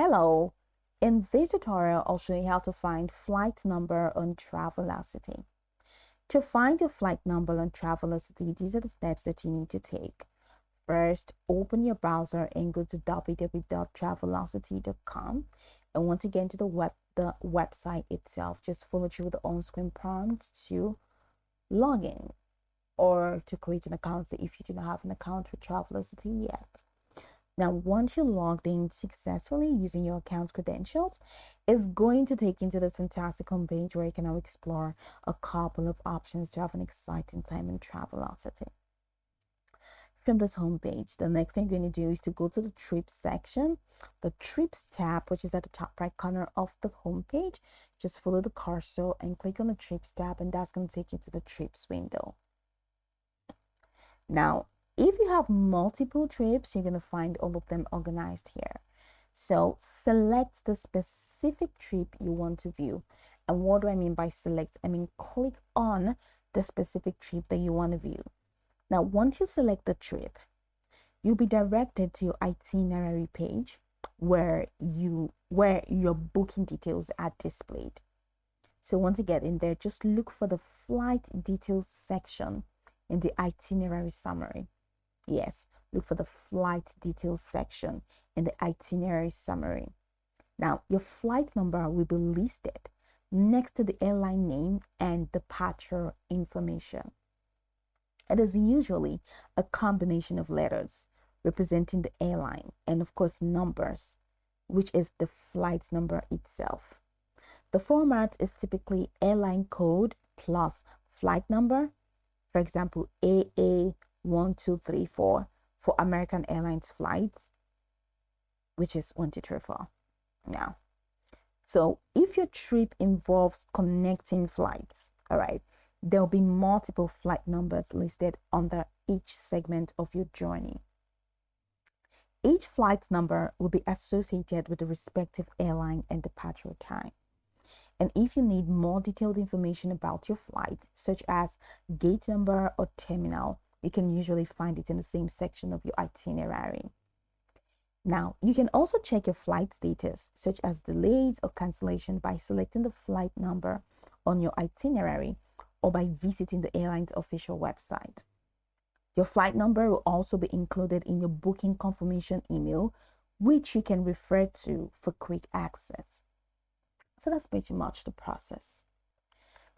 Hello, in this tutorial I'll show you how to find flight number on Travelocity. To find your flight number on Travelocity, these are the steps that you need to take. First, open your browser and go to www.travelocity.com. And once you get into the website itself, just follow through the on-screen prompt to log in or to create an account if you do not have an account with Travelocity yet. Now, once you're logged in successfully using your account credentials, it's going to take you to this fantastic homepage where you can now explore a couple of options to have an exciting time in Travelocity. From this homepage, the next thing you're going to do is to go to the trips section, the trips tab, which is at the top right corner of the homepage. Just follow the cursor and click on the trips tab, and that's going to take you to the trips window. Now, if you have multiple trips, you're going to find all of them organized here. So select the specific trip you want to view. And what do I mean by select? I mean click on the specific trip that you want to view. Now, once you select the trip, you'll be directed to your itinerary page where your booking details are displayed. So once you get in there, just look for the flight details section in the itinerary summary. Yes, look for the flight details section in the itinerary summary. Now, your flight number will be listed next to the airline name and departure information. It is usually a combination of letters representing the airline and, of course, numbers, which is the flight number itself. The format is typically airline code plus flight number. For example, AA1234 for American Airlines flights, which is 1234 now. So if your trip involves connecting flights, all right, there'll be multiple flight numbers listed under each segment of your journey. Each flight number will be associated with the respective airline and departure time. And if you need more detailed information about your flight, such as gate number or terminal, you can usually find it in the same section of your itinerary. Now, you can also check your flight status, such as delays or cancellation, by selecting the flight number on your itinerary or by visiting the airline's official website. Your flight number will also be included in your booking confirmation email, which you can refer to for quick access. So that's pretty much the process.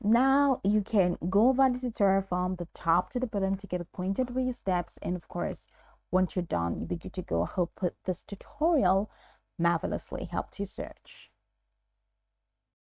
Now you can go over the tutorial from the top to the bottom to get acquainted with your steps. And of course, once you're done, you'll be good to go. I hope this tutorial marvelously helped you search.